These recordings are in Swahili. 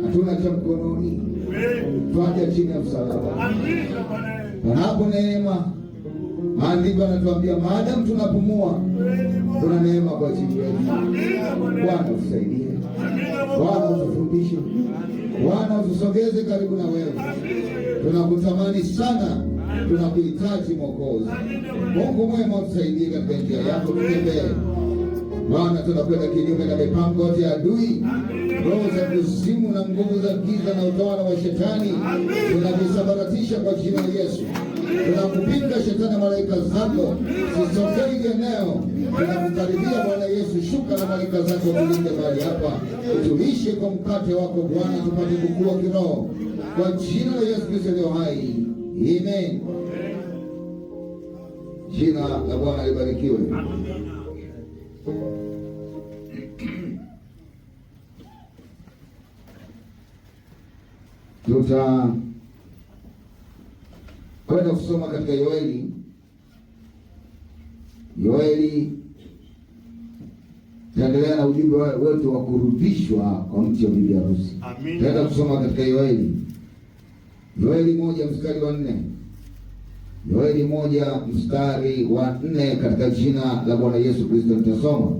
Hatuna cha mkononi, twaja chini ya msalaba. Panapo neema, maandiko yanatuambia maadamu tunapumua, kuna neema kwa ajili yetu. Bwana utusaidie, Bwana utufundishe, Bwana utusogeze karibu na wewe. Tunakutamani sana, tunakuhitaji Mwokozi. Mungu mwema, utusaidie katika njia yako, tutembee. Bwana, tunakwenda kinyume na mipango yote ya adui, roho za kuzimu na nguvu za giza na utawala wa shetani, tunavisambaratisha kwa jina la Yesu. Tunakupinga shetani, malaika zako zisogee eneo. Tunakukaribia Bwana Yesu, shuka na malaika zako tulinde mahali hapa, utulishe kwa mkate wako Bwana, tupate kukua kiroho kwa jina la Yesu Kristo aliye hai. Amen. Jina la Bwana libarikiwe. Tutakwenda kusoma katika Yoeli. Tutaendelea na ujumbe wetu wa kurudishwa kwa mti wa bibi harusi. Tutaenda kusoma katika Yoeli 1 mstari wa 4. Yoeli 1 mstari wa 4, katika jina la Bwana Yesu Kristo nitasoma.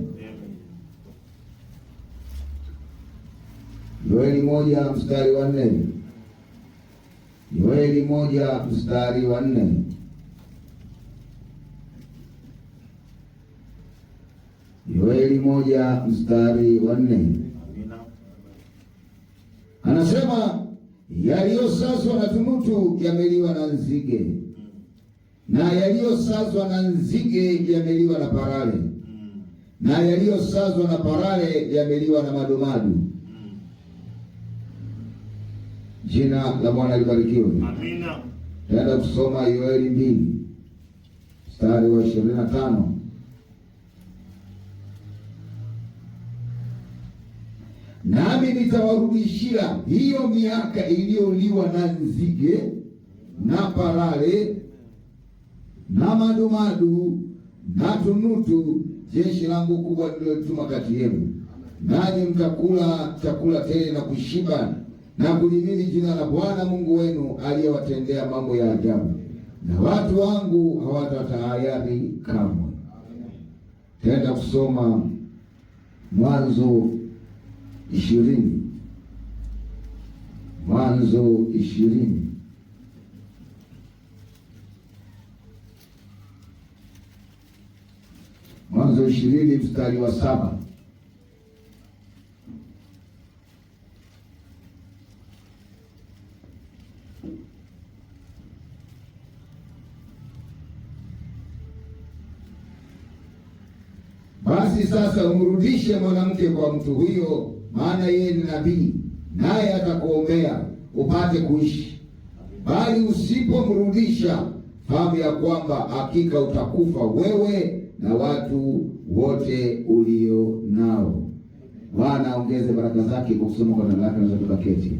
Yoeli 1 mstari wa 4. Yoeli 1 mstari wa 4. Yoeli 1 mstari wa 4. Anasema, yaliyosazwa na tunutu yameliwa na nzige, na yaliyosazwa na nzige yameliwa na parare, na yaliyosazwa na parare yameliwa na madumadu. Jina la Bwana libarikiwe. Amina. Taenda kusoma Yoeli 2 mstari wa 25. Nami nitawarudishia hiyo miaka iliyoliwa na nzige na parare na madumadu na tunutu, jeshi langu kubwa nililotuma kati yenu, nanyi mtakula chakula tele na kushiba na kulimili jina la Bwana Mungu wenu aliyewatendea mambo ya ajabu, na watu wangu hawatatahayari kamwe. Tenda kusoma Mwanzo 20. Mwanzo 20. Mwanzo 20 mstari wa 7. Basi sasa umrudishe mwanamke kwa mtu huyo, maana yeye ni nabii, naye atakuombea upate kuishi. Bali usipomrudisha, fahamu ya kwamba hakika utakufa wewe na watu wote ulio nao. Bwana aongeze baraka zake kwa kusoma kwa neno lake, na tukaketi.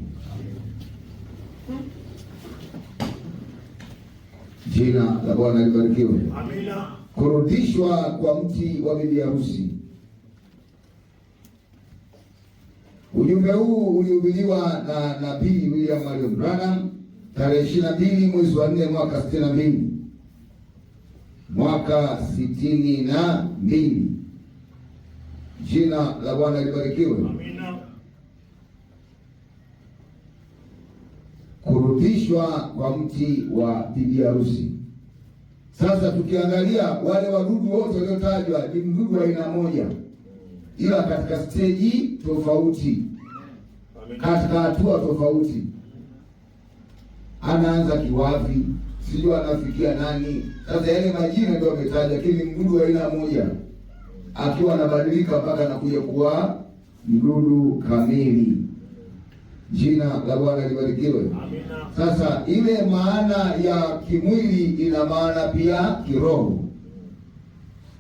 Jina la Bwana libarikiwe. Amina. Kurudishwa kwa mti wa bibi harusi. Ujumbe huu ulihubiriwa na Nabii William Marion Branham tarehe 22 mwezi wa 4 mwaka 62. Mwaka 62. Jina la Bwana libarikiwe. Amina. Kurudishwa kwa mti wa bibi harusi. Sasa tukiangalia wale wadudu wote waliotajwa ni mdudu wa aina moja, ila katika stage tofauti, katika hatua tofauti. Anaanza kiwavi, sijui anafikia nani. Sasa yale majina ndio ametaja, lakini mdudu wa aina moja, akiwa anabadilika mpaka anakuja kuwa mdudu kamili. Jina la Bwana libarikiwe. Amina. Sasa ile maana ya kimwili ina maana pia kiroho.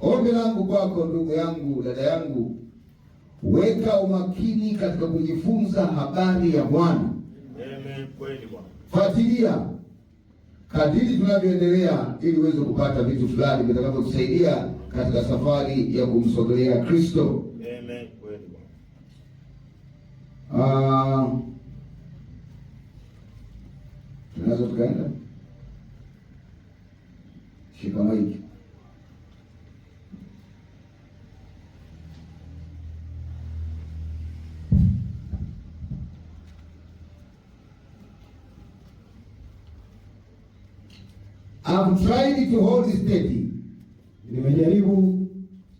Ombi langu kwako ndugu yangu, dada yangu, weka umakini katika kujifunza habari ya Bwana. Amen. Kweli Bwana. Fuatilia kadiri tunavyoendelea, ili uweze kupata vitu fulani vitakavyokusaidia katika safari ya kumsogelea Kristo. Amen. Kweli Bwana. tunaweza tukaenda. Shika maiki. I've tried to hold steady. Nimejaribu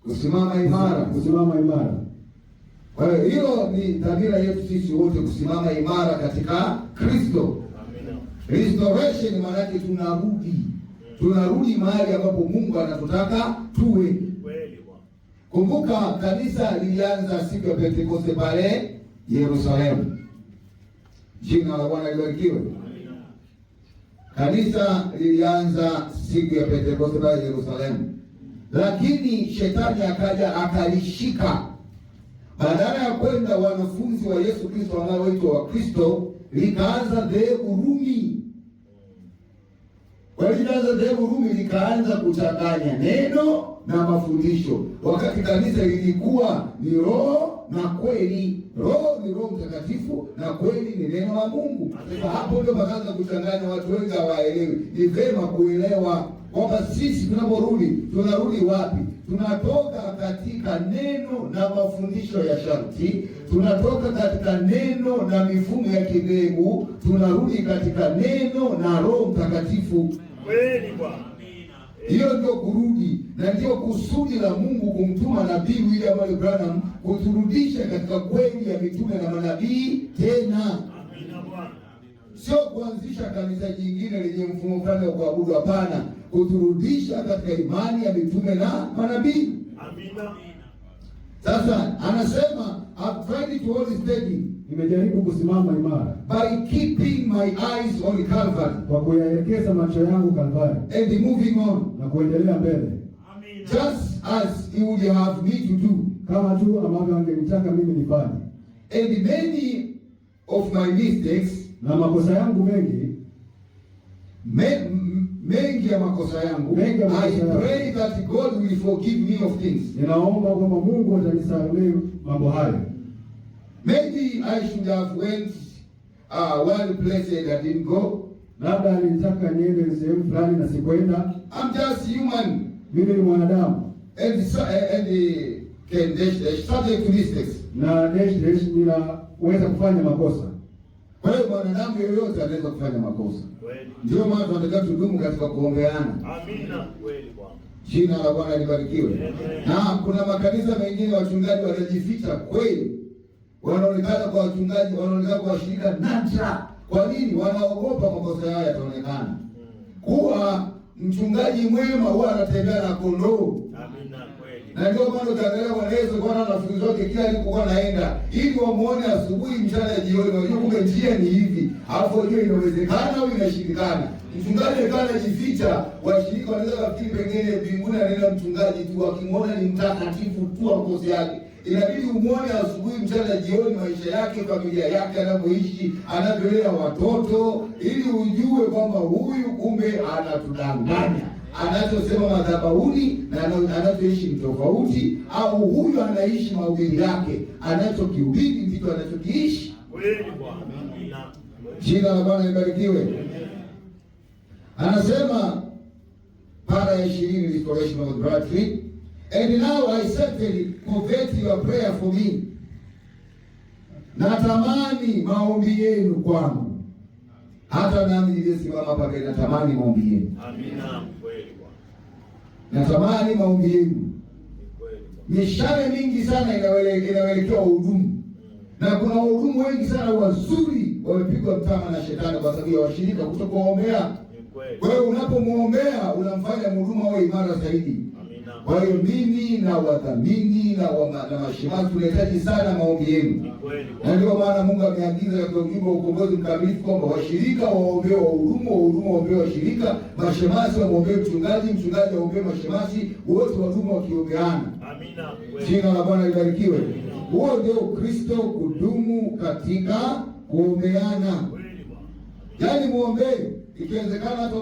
kusimama imara. Kwa hiyo ni dhamira yetu sisi wote, kusimama imara katika Kristo. Amina. Restoration maana yake tunarudi mahali ambapo Mungu anatutaka tuwe. Kumbuka kanisa lilianza siku ya Pentekoste pale Yerusalemu. Jina la Bwana libarikiwe. Kanisa lilianza siku ya Pentekoste pale Yerusalemu, lakini shetani akaja akalishika. Badala ya kwenda wanafunzi wa Yesu Kristo wanaoitwa wa Kristo, likaanza dhehebu Rumi. Walianza dhehebu Rumi, likaanza kuchanganya neno na mafundisho, wakati kanisa lilikuwa ni roho na kweli. Roho ni Roho Mtakatifu na kweli ni neno la Mungu. Sasa hapo ndio wakaanza kuchanganya, watu wengi hawaelewi. Ni vema kuelewa kwamba sisi tunaporudi, tunarudi wapi? Tunatoka katika neno na mafundisho ya sharti, tunatoka katika neno na mifumo ya kidhehebu, tunarudi katika neno na Roho Mtakatifu. Kweli Bwana. Hiyo ndio kurudi, na ndio kusudi la Mungu kumtuma nabii William Branham kuturudisha katika kweli ya mitume na manabii tena. Amina Bwana. Sio kuanzisha kanisa jingine lenye mfumo fulani wa kuabudu, hapana. Kuturudisha katika imani ya mitume na manabii. Amina. Sasa anasema I've tried to hold steady. Nimejaribu kusimama imara. By keeping my eyes on Calvary. Kwa kuyaelekeza macho yangu Calvary. And moving on. Na kuendelea mbele. Amina. Just as he would have me to do. Kama tu ambavyo angenitaka mimi nifanye. And many of my mistakes. Na makosa yangu mengi. Mengi ya makosa yangu. I pray that God will forgive me of things. Ninaomba kwamba Mungu atanisamehe mambo hayo. Maybe I should have went one place and I didn't go. Labda alitaka niende sehemu fulani na sikwenda. I'm just human. Mimi ni mwanadamu. And can subject to mistakes. Na ninaweza kufanya makosa. Kwa hiyo mwanadamu yoyote anaweza kufanya makosa. Kweli. Ndio maana tunataka tudumu katika kuombeana. Amina. Kweli Bwana. Jina la Bwana libarikiwe. Na kuna makanisa mengine wachungaji wanajificha kweli. Wanaonekana kwa wachungaji, wanaonekana kwa washirika nadra. Kwa nini? Wanaogopa makosa yao yataonekana. Kuwa mchungaji mwema huwa anatembea na kondoo. Amina kweli. Na ndio maana utaangalia Bwana Yesu kwa wanafunzi wake kila alipokuwa anaenda, ili wamuone asubuhi, mchana, jioni, wajue kumbe njia ni hivi. Alafu wajue inawezekana au inashindikana. Mchungaji alikuwa anajificha, washirika wanaweza kufikiri pengine mbinguni anaenda mchungaji tu, akimwona ni mtakatifu tu makosa yake. Inabidi umuone asubuhi, mchana, jioni, maisha yake, familia yake, anapoishi, anavyolea watoto, ili ujue kwamba huyu kumbe anatudanganya. Anachosema madhabahuni na anachoishi ni tofauti, au huyu anaishi mahubiri yake, anachokihubiri ndicho anachokiishi. Kweli Bwana. Jina la Bwana libarikiwe. Anasema para ya 20 restoration of Bradley. And now I certainly covet your prayer for me. Natamani maombi yenu kwangu. Hata nami niliyesimama hapa mbele natamani maombi yenu. Amina kweli Bwana. Natamani maombi yenu. Kweli. Mishale mingi sana inaelekea uhudumu. Na kuna wahudumu wengi sana wazuri wamepigwa mtama na shetani kwa sababu ya washirika kutokuombea. Kwa hiyo unapomwombea unamfanya mhudumu awe imara zaidi. Amina. Kwa hiyo mimi na wadhamini na mashemasi tunahitaji sana maombi yenu. Na ndio maana Mungu ameagiza katika ujumbe wa ukombozi mkamilifu kwamba washirika waombee wahudumu waombee washirika, mashemasi waombee mchungaji, mchungaji waombee mashemasi, wote wahudumu wakiombeana. Amina. Jina la Bwana libarikiwe. Huo ndio Kristo, kudumu katika kuombeana. Yaani muombee. Ikiwezekana hata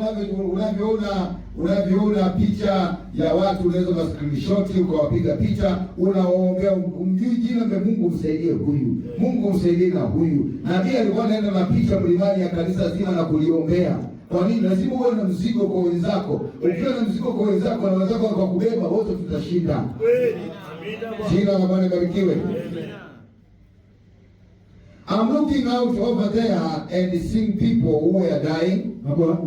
unavyoona picha ya watu, unaweza na screenshot ukawapiga picha, unawaombea, umjui jina la Mungu, msaidie huyu, Mungu msaidie na huyu. Nabii alikuwa anaenda na picha mlimani ya kanisa zima na kuliombea. Kwa nini? Lazima uwe na mzigo kwa wenzako. Ukiwa na mzigo kwa wenzako na wenzako wakakubeba, wote tutashinda. Kweli. Amina. Jina la Bwana libarikiwe. I'm looking out over there and seeing people who are dying.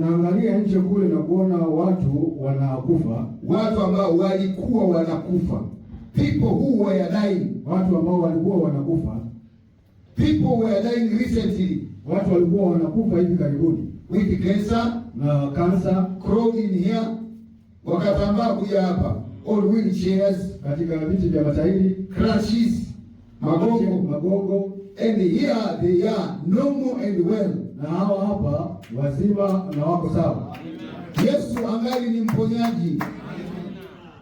Naangalia nje kule na kuona watu wanakufa. Watu ambao walikuwa wanakufa. People who were dying. Watu ambao walikuwa wanakufa. People were dying recently. Watu walikuwa wanakufa hivi karibuni. With cancer. Na cancer. Crawling here. Wakatambaa kuja hapa. All wheelchairs. Katika viti vya matairi. Crutches. Magongo. And here they are normal and well. Na hawa hapa wazima na wako sawa. Yesu angali ni mponyaji.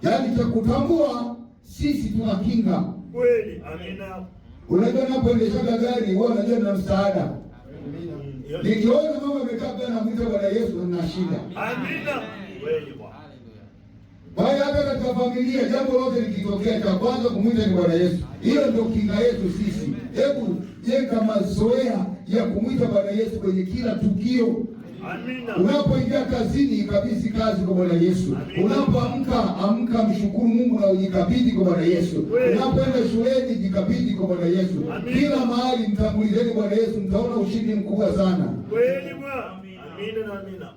Yaani cha kutambua sisi tuna kinga. Kweli. Amina. Unajua napoendesha gari wewe unajua na msaada. Nikiona mama amekaa pale na mwita Bwana Yesu na shida. Amina. Kweli Bwana. Baya hata katika familia jambo lote likitokea cha kwanza kumwita ni Bwana Yesu. Hiyo ndio kinga yetu sisi. Hebu jenga mazoea ya kumwita Bwana Yesu kwenye kila tukio. Amina. Unapoingia kazini, kabidhi kazi kwa Bwana Yesu. Unapoamka, amka mshukuru Mungu na ujikabidhi kwa Bwana Yesu. Unapoenda shuleni, jikabidhi kwa Bwana Yesu. Kila mahali mtangulizeni Bwana Yesu, mtaona ushindi mkubwa sana. Kweli Bwana. Amina na amina.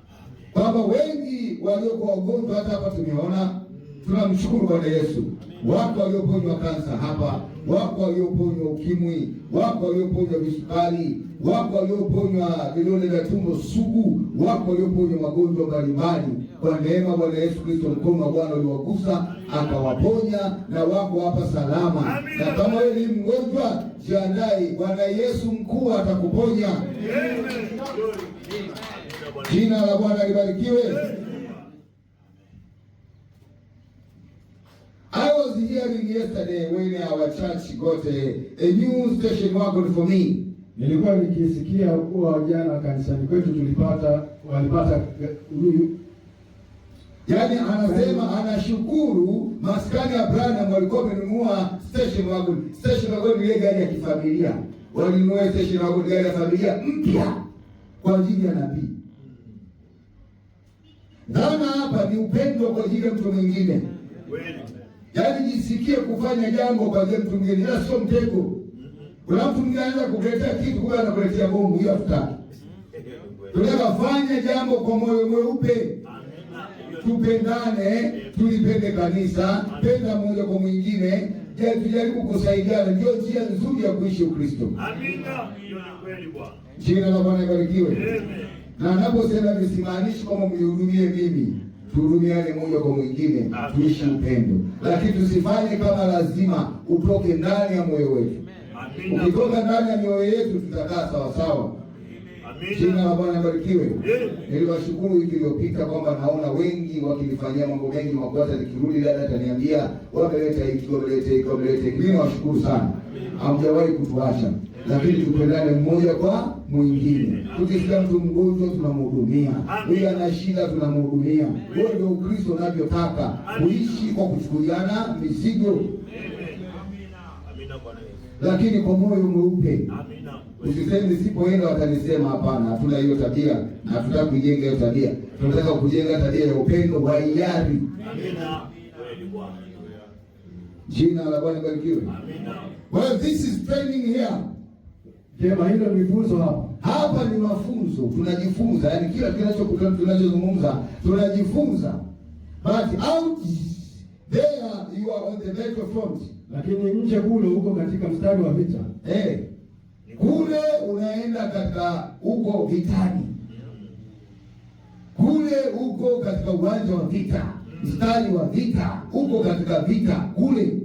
Baba, wengi waliokuwa wagonjwa hata hapa tumeona, tunamshukuru Bwana Yesu. Wako walioponywa kansa hapa, wako walioponywa ukimwi, wako walioponywa visukari, wako walioponywa vidonda vya tumbo sugu, wako walioponywa magonjwa mbalimbali. Kwa neema Bwana Yesu Kristo, mkono wa Bwana uliwagusa akawaponya, na wako hapa salama. Na kama wewe ni mgonjwa, jiandae, Bwana Yesu mkuu atakuponya. Jina la Bwana libarikiwe. I was hearing yesterday when our church got a new station wagon for me. Nilikuwa nikisikia kuwa jana kanisani kwetu walipata huyu. Yaani anasema anashukuru maskani ya Branham walikuwa wamenunua station wagon. Station wagon ni gari ya kifamilia. Walinunua station wagon, gari ya familia mpya kwa ajili ya nabii. Dhana hapa ni upendo kwa ajili ya mtu mwingine. Yaani jisikie kufanya jambo kwa ajili ya mtu mwingine, ila sio mtego. Kuna mtu mwingine anaweza kukuletea kitu kumbe anakuletea bomu, hiyo hatutaki. Tunafanya jambo kwa moyo mweupe. Tupendane, tulipende kanisa, penda mmoja kwa mwingine, tujaribu kusaidiana, ndio njia nzuri ya kuishi Ukristo. Amina. Hiyo ni kweli Bwana. Jina la Bwana libarikiwe. Amen. Na naposema visimaanishi kama mnihudumie mimi, tuhudumiane mmoja kwa mwingine, tuishi upendo. Lakini tusifanye kama lazima utoke ndani ya moyo wetu. Ukitoka ndani ya mioyo yetu tutakaa sawa sawa. Jina la Bwana libarikiwe. Niliwashukuru wiki iliyopita kwamba naona wengi wakilifanyia mambo mengi makwata, nikirudi dada ataniambia wameleta hiki, wameleta hiki, wameleta hiki. Mimi nawashukuru sana. Hamjawahi kutuacha. Lakini tupendane mmoja kwa mwingine. Tukisikia mtu mgonjwa tunamhudumia. Huyu ana shida tunamhudumia. Huo ndio Ukristo unavyotaka. Kuishi kwa kuchukuliana mizigo. Lakini kwa moyo mweupe. Usiseme nisipoenda watanisema, hapana, hatuna hiyo tabia na hatutaki kujenga hiyo tabia. Tunataka kujenga tabia ya upendo wa hiari. Amina. Jina la Bwana libarikiwe. Amina. Well, this is training here. Jema, hilo ni funzo hapa. Hapa ni mafunzo, tunajifunza. Yaani kila kinachokutana tunachozungumza, tunajifunza. But out there you are on the battlefront. Lakini nje kule uko katika mstari wa vita. Kule unaenda katika uko vitani. Kule uko katika uwanja wa vita. Mstari wa vita, uko katika vita kule.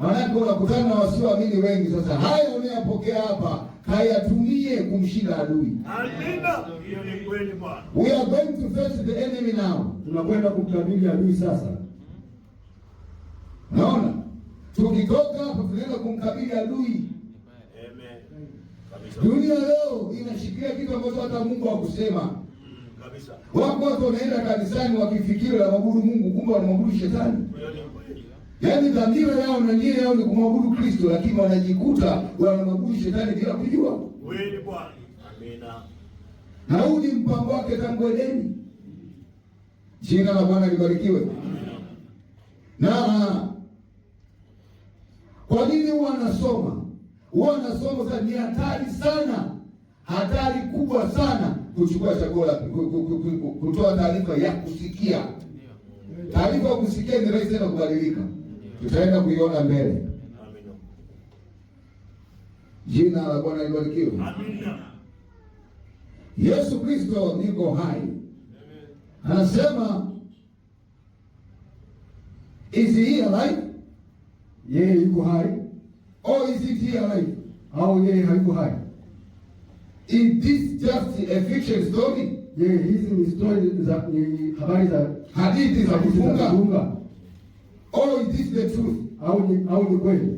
Maana unakutana na wasioamini wengi. Sasa haya unayopokea hapa kayatumie kumshinda adui. Amina. Hiyo ni kweli Bwana. We are going to face the enemy now. Tunakwenda kumkabili adui sasa. Naona tukitoka hapa tunaenda kumkabili adui. Dunia leo inashikilia kitu ambacho hata Mungu hakusema. Kabisa. Wako watu wanaenda kanisani wakifikiri wanamwabudu Mungu, kumbe wanamwabudu shetani. Yaani dhamira yao na nia yao ni kumwabudu Kristo, lakini wanajikuta wanamwabudu shetani bila kujua. Kweli Bwana. Amina. na huu ni mpango wake tangu Edeni. Jina la Bwana libarikiwe. Na kwa nini huwa anasoma? Huwa anasoma sasa, ni hatari sana, hatari kubwa sana kuchukua chaguo la kutoa taarifa ya kusikia. Taarifa ya kusikia ni rahisi sana kubadilika. Tutaenda kuiona mbele. Jina la Bwana libarikiwe. Amina. Yesu Kristo niko hai. Anasema, is he alive? Yeye yuko hai. Or is it he alive? Au yeye hayuko hai? Is this just a fiction story? Je, hizi ni story za habari za hadithi za kufunga? Or is this the truth? Au ni kweli?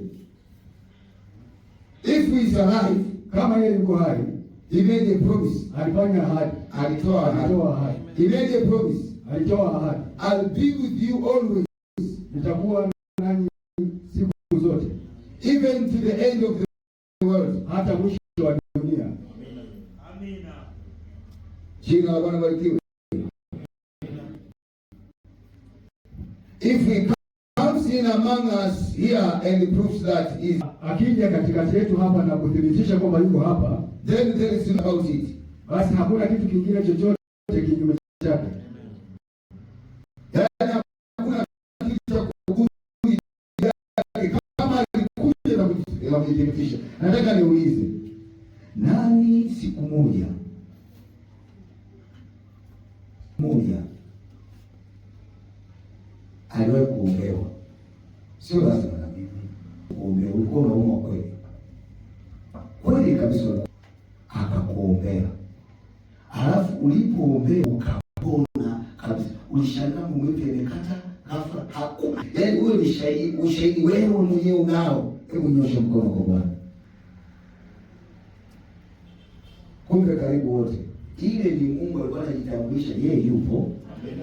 If he is alive, kama yeye yuko hai, he made a promise. Alifanya ahadi. Alitoa ahadi. He made a promise. Alitoa ahadi. I'll be with you always. Nitakuwa nanyi siku zote. Even to the end of the world. Hata mwisho wa dunia. Amina. Jina la Bwana barikiwe. If he comes in among us here and proves that is, akija katikati yetu hapa na kuthibitisha kwamba yuko hapa, then there is no about it. Basi hakuna kitu kingine chochote kinyume chake. Yaani hakuna kitu cha kuguni kama alikuja na kujithibitisha. Nataka niulize, nani siku moja aliwahi kuombewa? Sio lazima na mimi kuombewa. Ulikuwa unaumwa kweli kabisa, akakuombea, halafu ulipoombea ukapona kabisa, ulishangaa maumivu yamekata ghafla. Hakuna, yaani wewe ni ushahidi wewe mwenyewe unao. Hebu nyosha mkono kwa Bwana. Kumbe karibu wote, ile ni Mungu alikuwa anajitambulisha yeye yupo. Amen.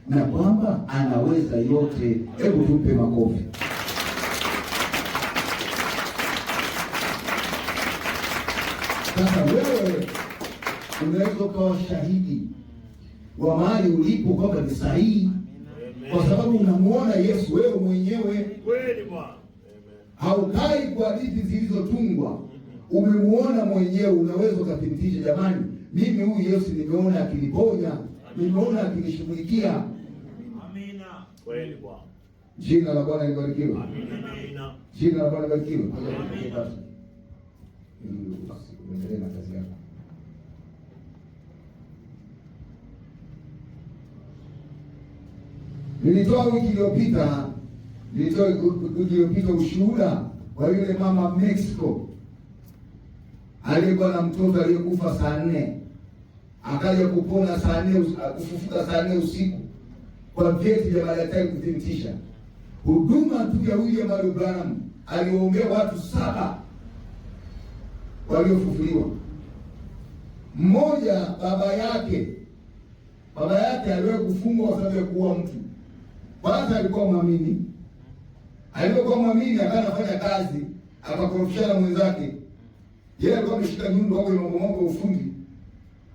Na kwamba anaweza yote. Hebu tumpe makofi. Sasa wewe unaweza ukawa shahidi wa mahali ulipo kwamba ni sahihi, kwa sababu unamuona Yesu wewe mwenyewe. Kweli Bwana. Haukai kwa hadithi zilizotungwa, umemuona mwenyewe. Unaweza ukathibitisha, jamani, mimi huyu Yesu nimeona akiniponya, nimeona akinishughulikia. Amina. Kweli Bwana. Jina la Bwana libarikiwe. Amina. Jina la Bwana libarikiwe. Amina. Endelea na kazi yako. Nilitoa wiki iliyopita ushuhuda wa yule mama Mexico aliyekuwa na mtoto aliyekufa saa 4, akaja kupona saa 4, kufufuka saa 4 usiku kwa vyeti vya madaktari kuthibitisha. Huduma tu ya William Branham aliombea watu 7 waliofufuliwa. Mmoja baba yake aliwahi kufungwa kwa sababu ya kuua mtu. Kwanza alikuwa mwamini. Alipokuwa mwamini akanafanya kazi, akakorofishana mwenzake. Yeye alikuwa ameshika nyundo hapo na mambo ufundi.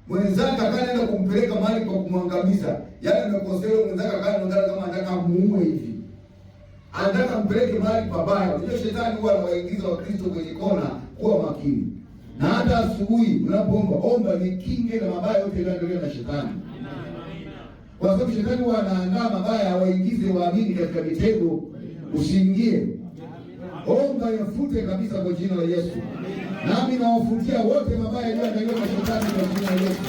Mwenzake akaenda kumpeleka mahali kwa kumwangamiza. Yale amekosea mwenzake, akaanza kama anataka muue hivi. Anataka mpeleke mahali pabaya. Unajua shetani huwa anawaingiza Wakristo kwenye kona. Kuwa makini. Na hata asubuhi unapoomba, omba nikinge na mabaya yote yanayoendelea na shetani. Kwa sababu shetani huwa anaandaa mabaya awaingize waamini katika mitego, usiingie. Omba yafute kabisa kwa jina la Yesu. Nami nawafutia wote mabaya yaliyoandaliwa na shetani kwa jina la Yesu.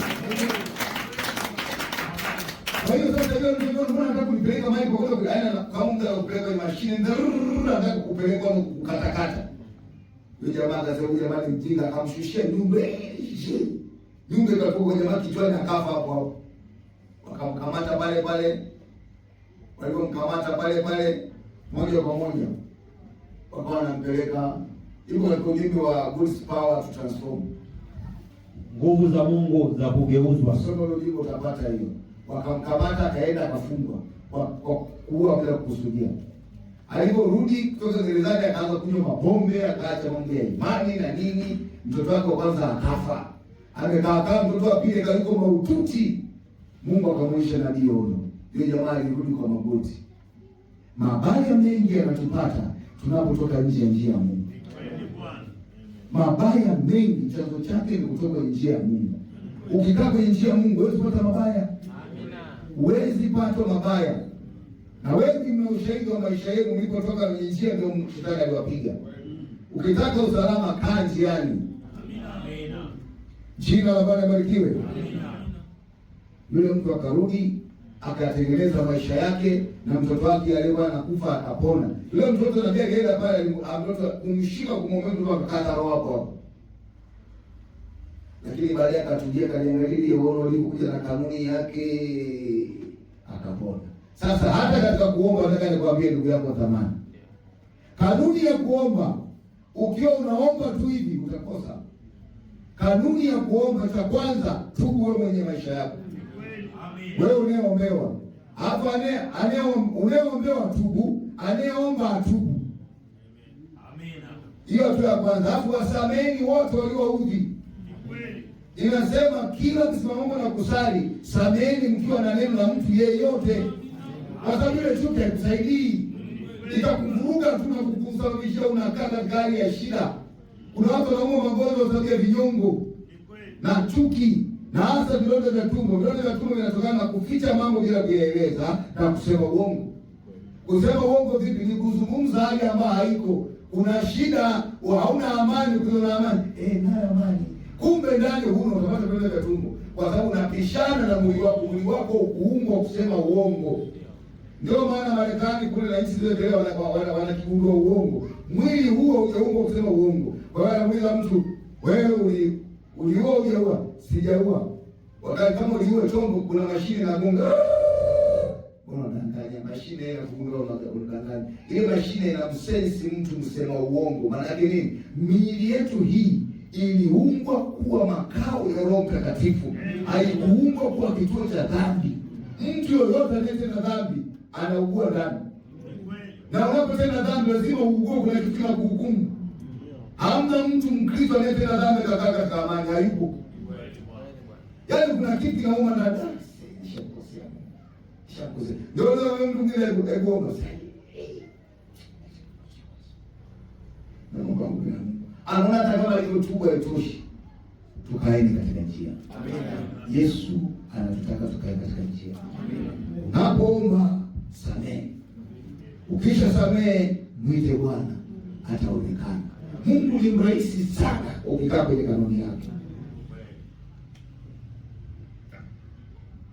Kwa hiyo sasa leo ndio mbona nataka kunipeleka mahali kwa kwenda aina kaunga kupeleka mashine nataka kukupeleka na kukatakata. Yule jamaa akasema, yule jamaa ni mjinga, akamshushia nyumbe. Nyumbe ikatoka jamaa kichwani, akafa hapo hapo. Wakamkamata pale. Walipomkamata pale moja kwa moja wakawa wanampeleka, yuko katika ujumbe wa God's power to transform, nguvu za Mungu za kugeuzwa. Somo hilo ndilo utapata hiyo. Wakamkamata akaenda akafungwa kwa kuua bila kukusudia. Aliporudi kutoka gerezani akaanza kunywa mapombe, akaacha mambo ya imani na nini. Mtoto wake kwanza akafa. amekaa kama mtoto wa pili kaliko mahututi. Mungu akamwisha nabii Ono. Yule jamaa alirudi kwa magoti. Mabaya mengi yanatupata tunapotoka nje ya njia ya Mungu. Mabaya mengi chanzo chake ni kutoka njia ya Mungu. Ukikaa kwenye njia ya Mungu huwezi kupata mabaya. Amina. Huwezi pata mabaya. Na wengi mna ushahidi wa maisha yenu mlipotoka kwenye njia ndio shetani aliwapiga. Ukitaka usalama kaa njiani. Amina. Jina la Bwana libarikiwe. Amina. Yule mtu akarudi akatengeneza maisha yake na mtoto wake aliyekuwa anakufa akapona. Yule mtoto na pia kaenda pale mtoto kumshika kumwombea mtoto akakata roho hapo. Lakini baadaye akatujia kaliangalia Ono lilikuja na kanuni yake akapona. Sasa hata katika kuomba nataka nikwambie ndugu yako thamani. Kanuni ya kuomba ukiwa unaomba tu hivi utakosa. Kanuni ya kuomba cha kwanza tubu wewe mwenye maisha yako. Wewe unayeombewa. Hapo unayeombewa tubu, anayeomba atubu. Amina. Hiyo tu ya kwanza. Alafu wasameni wote walioudhi. Inasema kila msimamo na kusali, sameni mkiwa na neno la mtu yeyote. Kwa sababu ile chuki haikusaidii. Itakuvuruga tu na kukusababishia unakaa gari ya shida. Kuna watu wanaumwa magonjwa sababu ya vinyongo na chuki. Na hasa vidonda vya tumbo. Vidonda vya tumbo vinatokana na kuficha mambo bila kuyaeleza na kusema uongo. Kusema uongo vipi? Ni kuzungumza hali ambayo haiko. Una shida, hauna amani, kuna amani. Nayo amani. Kumbe ndani huna, utapata vidonda vya tumbo. Kwa sababu unapishana na mwili wako. Mwili wako ukuumbwa kusema uongo. Ndio maana Marekani kule na nchi zote wanakigundua uongo. Mwili huo hujaumbwa kusema uongo. Kwa hiyo anamuuliza mtu, wewe uliua hujaua? Sijaua. Wakati kama uliua chombo kuna mashine na gonga. Unadanganya, mashine ile kugundua unadanganya. Ile mashine inamsensi mtu msema uongo. Maana yake nini? Miili yetu hii iliumbwa kuwa makao ya Roho Mtakatifu. Haikuumbwa kuwa kituo cha dhambi. Mtu yoyote anayetenda dhambi anaugua dhambi. Na unapotenda dhambi lazima uugue, kuna kitu kina kuhukumu. Hamna mtu Mkristo anayetenda dhambi akakaa katika amani, hayupo. Yaani kuna kitu kinauma na dhambi. Shakose. Ndio mtu mwingine anaomba sasa. Naomba Mungu. Anaona hata kama alivyotubu haitoshi. Tukaeni katika njia. Amina. Yesu anatutaka tukae katika njia. Amina. Unapoomba samehe. Ukisha samehe mwite Bwana ataonekana. Mungu ni mrahisi sana ukikaa kwenye kanuni yake.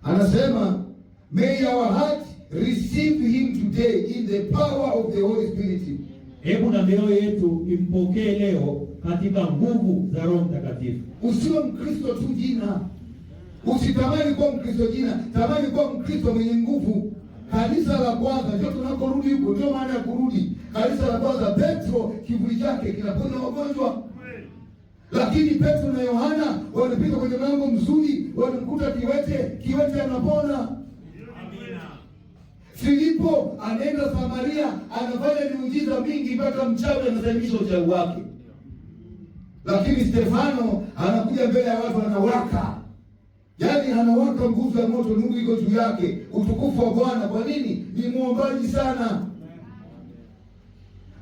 Anasema may our heart receive him today in the power of the Holy Spirit. Hebu na mioyo yetu impokee leo katika nguvu za Roho Mtakatifu. Usiwe Mkristo tu jina. Usitamani kuwa Mkristo jina, tamani kuwa Mkristo mwenye nguvu. Kanisa la kwanza ndio tunakorudi huko, ndio maana ya kurudi. Kanisa la kwanza Petro kivuli chake kinaponya wagonjwa. Lakini Petro na Yohana walipita kwenye mlango mzuri, walimkuta kiwete anapona. Amina. Filipo anaenda Samaria, anafanya miujiza mingi mpaka mchawi anasalimisha uchawi wake. Lakini Stefano anakuja mbele ya watu anawaka. Yaani anawaka nguvu ya moto, nuru iko juu yake, utukufu wa Bwana. Kwa nini? Ni muombaji sana.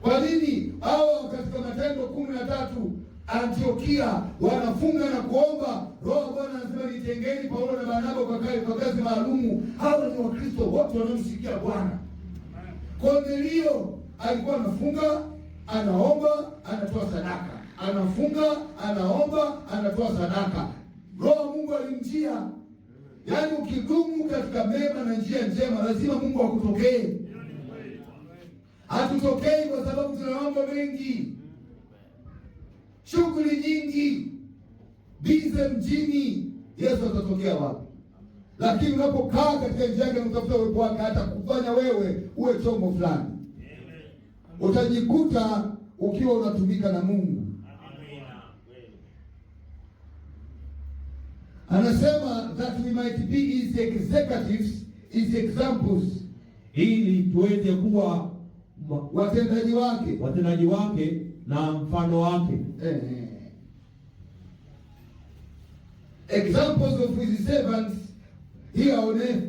Kwa nini? Hao katika Matendo 13 Antiokia wanafunga na kuomba, Roho Bwana anasema nitengeni Paulo na Barnaba kwa kazi maalumu. Hao ni Wakristo wote wanaomsikia Bwana. Kornelio alikuwa anafunga, anaomba, anatoa sadaka. Anafunga, anaomba, anatoa sadaka. Roho Mungu alimjia. Yaani ukidumu katika mema na njia njema lazima Mungu akutokee. Hatutokei kwa sababu tuna mambo mengi, shughuli nyingi, bize mjini. Yesu atatokea wapi? Lakini unapokaa katika njia yake unatafuta uwepo wake, hata kufanya wewe uwe chombo fulani, utajikuta ukiwa unatumika na Mungu. Anasema that we might be his executives, his examples, ili tuweze kuwa watendaji wake na mfano wake. examples of his servants here on earth.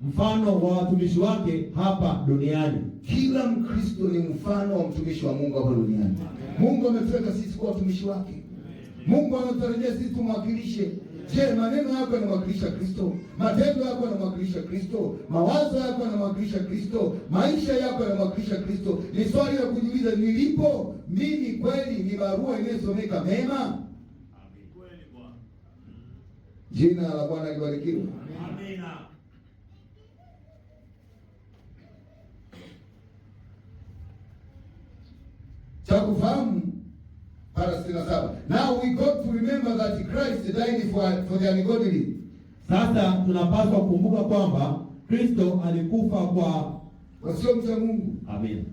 Mfano wa watumishi wake hapa duniani. Kila Mkristo ni mfano wa mtumishi wa Mungu hapa duniani. Mungu ametuweka sisi kuwa watumishi wake. Mungu anatarajia sisi tumwakilishe. Je, maneno yako yanamwakilisha Kristo? Matendo yako yanamwakilisha Kristo? Mawazo yako yanamwakilisha Kristo? Maisha yako yanamwakilisha Kristo? Ni swali la kujiuliza, nilipo mimi kweli ni barua inayosomeka mema? Jina la Bwana libarikiwe. Amina. Cha kufahamu para 67. Now we got to remember that Christ died for the ungodly. Sasa tunapaswa kukumbuka kwamba Kristo alikufa kwa wasio mcha Mungu. Amen.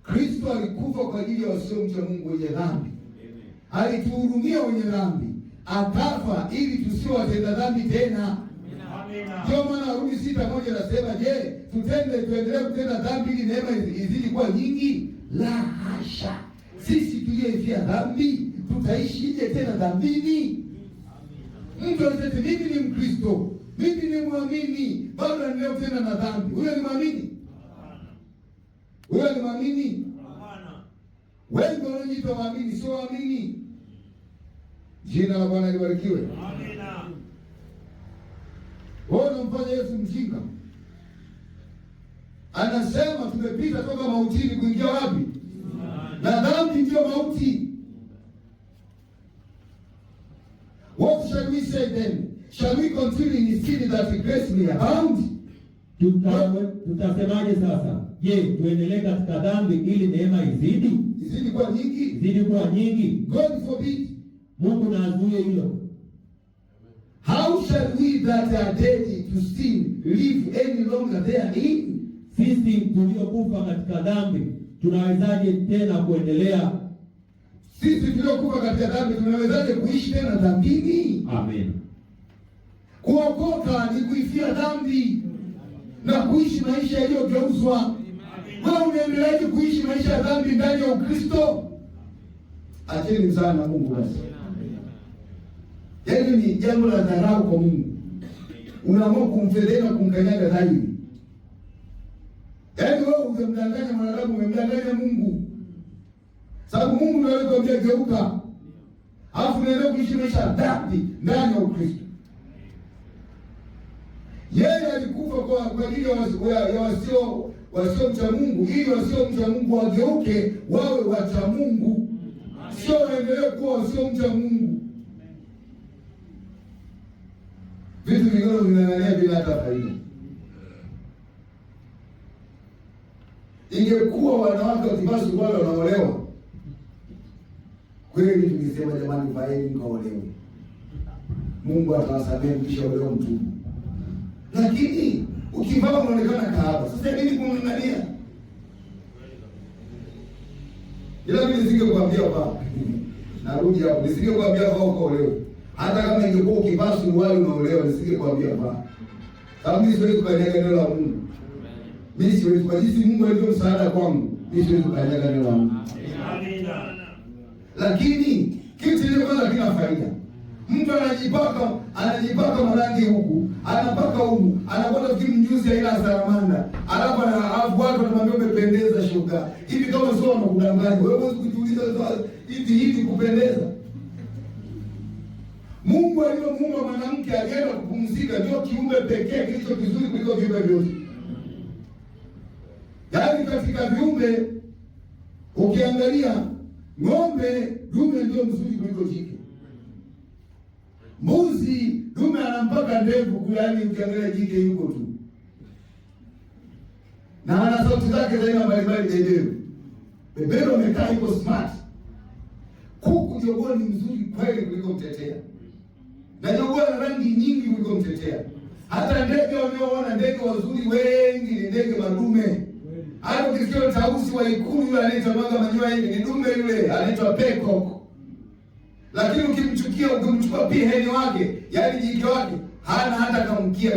Kristo alikufa kwa ajili ya wasio mcha Mungu, wenye dhambi. Alituhurumia wenye dhambi, akafa ili tusiwe watenda dhambi tena. Amina. Ndio maana Warumi 6:1 nasema, je, tuendelee kutenda dhambi ili neema izidi kuwa nyingi? La hasha. Sisi tuliyeifia dhambi tutaishije tena dhambini? Mtu anasema mimi ni Mkristo, mimi ni muamini, bado anaendelea kutenda na dhambi. Huyo ni muamini? Huyo ni muamini? Hapana. Wengi wanaojiita waamini sio waamini. Jina la Bwana libarikiwe. Amina. Wewe unamfanya Yesu mjinga. Anasema tumepita toka mautini kuingia wapi? Na dhambi ndio mauti. What shall we say then? Shall we continue in sin that grace may abound? Tutasemaje sasa? Je, tuendelee katika dhambi ili neema izidi? Izidi kuwa nyingi? Izidi kuwa nyingi? God forbid. Mungu na azuie hilo. How shall we that are dead to sin live any longer therein? Sisi tuliokufa katika dhambi tunawezaje tena kuendelea? Sisi tuliokufa katika dhambi tunawezaje kuishi tena dhambini? Amen. Kuokoka ni kuifia dhambi na kuishi maisha yaliyogeuzwa. Wewe unaendeleaje kuishi maisha ya dhambi ndani ya Ukristo? Acheni sana Mungu basi. Yaani ni jambo la dharau kwa Mungu. Unaamua kumfedhea na kumkanyaga dhahiri. Yaani wewe unamdanganya mwanadamu, umemdanganya Mungu. Sababu Mungu ndiye alikwambia geuka. Alafu unaendelea kuishi maisha ya dhambi ndani ya Ukristo. Yeye alikufa kwa ajili ya wasio mcha Mungu, ili wasio mcha Mungu wageuke wawe wacha Mungu. Sio waendelee kuwa wasio mcha Mungu. Vitu vingine vinanania bila hata faida. Ingekuwa wanawake wakivaa suruali wanaolewa, kweli tungesema jamani, vaeni mkaolewe. Mungu atawasamehe mkishaolewa mtubu. Lakini ukivaa unaonekana kahaba. Sasa nini kumng'ang'ania? Ila mimi nisingekwambia baba. Narudi hapo, nisingekwambia baba ukaolewe. Hata kama ingekuwa ukivaa suruali unaolewa, nisingekwambia baba. Sababu mimi siwezi kukanyaga neno la Mungu. Mimi siwezi, kwa jinsi Mungu alivyo msaada kwangu, mimi siwezi kukanyaga neno la Mungu. Amina. Lakini kitu kile kwanza kina faida. Mtu anajipaka marangi huku, anapaka huku, anakwenda kimjuzi aina ya salamanda. Alafu watu wanamwambia umependeza shoga. Hivi kama sio wanakudanganya, wewe huwezi kujiuliza hivi kupendeza. Mungu aliyomuumba mwanamke alienda kupumzika, ndio kiumbe pekee kilicho kizuri kuliko viumbe vyote. Yaani katika viumbe ukiangalia ng'ombe dume ndio mzuri kuliko jike. Mbuzi dume anampaka ndevu, yaani ukiangalia jike yuko tu. Na ana sauti zake za aina mbalimbali beberu. Beberu amekaa yuko smart. Kuku jogoo ni mzuri kweli kuliko mtetea. Na jogoo ana rangi nyingi kuliko mtetea. Hata ndege walioona ndege wazuri wengi ni ndege madume. Hata ukisikia tausi wa Ikulu yule anaitwa mwaga manyoya hivi ni dume yule, anaitwa peacock. Lakini ukimchukua piheni wake, yaani jike wake, hana hata kamkia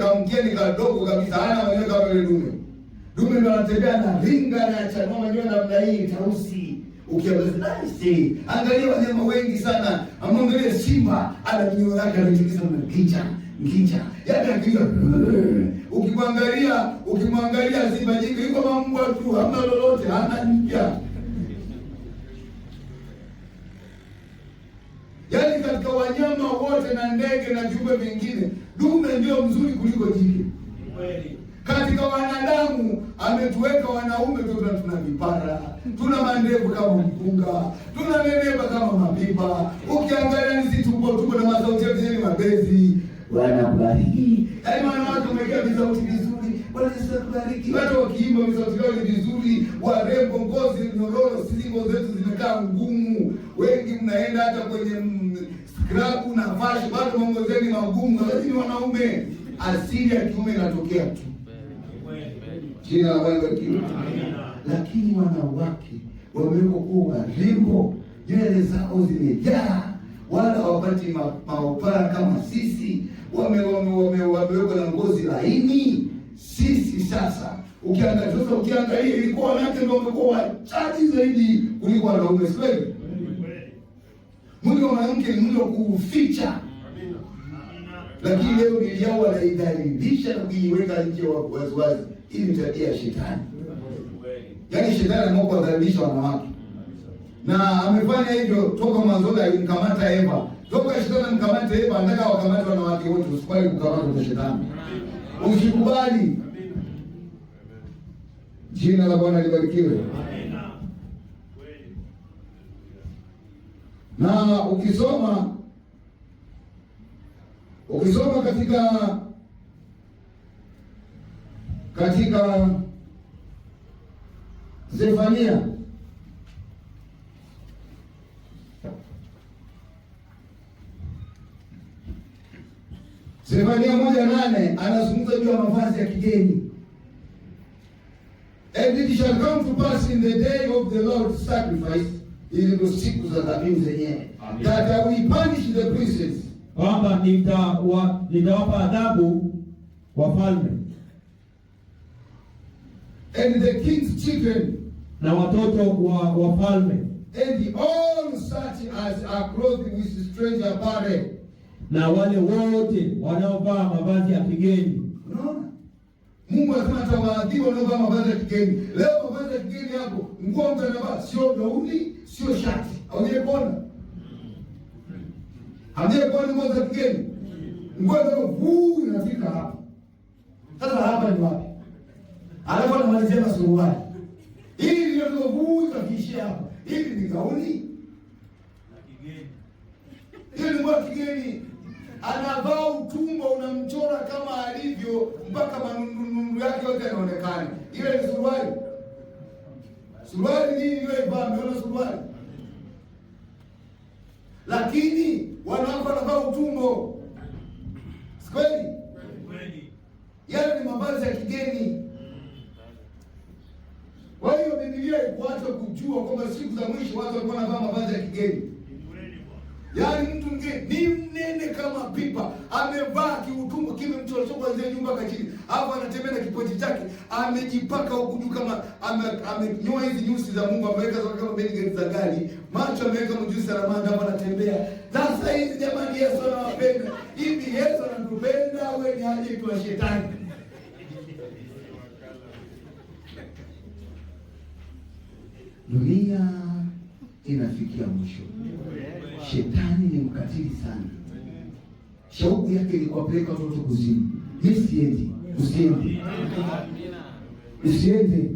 ni kadogo kabisa, hana manyoya kama yule dume. Dume ndo anatembea na ringa na chanua manyoya namna hii, tausi. Ukiangalia nice. Angalia wanyama wengi sana. Amwangalie simba simba ana mioyo yake anatikisa ngicha. Yaani akiwa ukimwangalia simba jike yuko kama mbwa tu, hamna lolote, hana mpya. Yaani katika wanyama wote na ndege na viumbe vingine, dume ndio mzuri kuliko jike. Katika wanadamu ametuweka wanaume tu, tuna vipara, tuna mandevu kama mpunga, tuna nenepa kama mapipa. Ukiangalia ni tupo na masauti yetu ni mabezi. Wanabariki. Yaani wanawake wameweka visauti vizuri. Wanabariki. Watu wakiimba visauti vyao ni vizuri, warembo, ngozi nyororo, sisi ngozi zetu zimekaa ngumu. Wengi mnaenda hata kwenye scrub na fashi, bado ngozi zenu magumu, lakini wanaume asili ya kiume inatokea tu. Jina la Bwana likiwa. Lakini wanawake wamewekwa kuwa warembo, nywele zao zimejaa, wala hawapati maupara kama sisi. Wamewekwa na ngozi laini. Sisi sasa ukiangalia ilikuwa wanawake ndio wamekuwa wachache zaidi kuliko wanaume, sio kweli? Mwili wa mwanamke ni mwili wa kuficha. Lakini leo mwili yao wanaidhalilisha na kuiweka nje waziwazi. Hii ni tabia ya shetani. Yaani shetani anaamua kuwadhalilisha wanawake. Na amefanya hivyo toka mwanzo, alimkamata Eva. Toka shetani amkamata Eva, anataka wakamate wanawake wote. Usikubali kukamatwa na shetani. Usikubali. Jina la Bwana libarikiwe. Na ukisoma katika Zefania Zefania 1:8 anazungumza juu ya mavazi ya kigeni. And it shall come to pass in the day of the Lord's sacrifice, ili siku za dhabihu zenyewe, that I will punish the princes, kwamba nitawapa adhabu wafalme, and the king's children, na watoto wa wafalme, and all such as are clothed with strange apparel, na wale wote wanaovaa mavazi ya kigeni. Unaona? Mungu anasema atawaadhibu wanaovaa mavazi ya kigeni. Leo mavazi ya kigeni hapo, nguo mtu anavaa sio gauni, sio shati. Haujaona? Haujaona nguo za kigeni? Nguo za inafika hapa. Sasa hapa ni wapi? Alafu anamalizia na suruali. Hili ndio ikafikia hapa. Hili ni gauni la kigeni. Hili ni nguo ya kigeni. Anavaa utumbo unamchora kama alivyo mpaka manundu yake yote yanaonekana. Ile ni suruali. Suruali nini ile ivaa? Umeona suruali? Lakini wanawake wanavaa utumbo. Kweli? Kweli. Yale ni mavazi ya kigeni. Kwa hiyo Biblia ikuacha kujua kwamba siku za mwisho watu walikuwa wanavaa mavazi ya kigeni. Yaani mtu mwingine ni mnene kama pipa, amevaa kiutumbo kimemtoa kuanzia nyumba hadi chini. Hapo anatembea na kipochi chake, amejipaka huku juu kama amenyoa hizi nyusi za Mungu, ameweka kama beni za gari, macho ameweka mjusi na ramanda, hapo anatembea. Sasa hizi jamani, Yesu anawapenda. Hivi Yesu anatupenda, wewe ni aje kwa shetani? Dunia inafikia mwisho. Shetani ni mkatili sana. Shauku yake ni kuwapeleka watoto kuzimu. Usiende.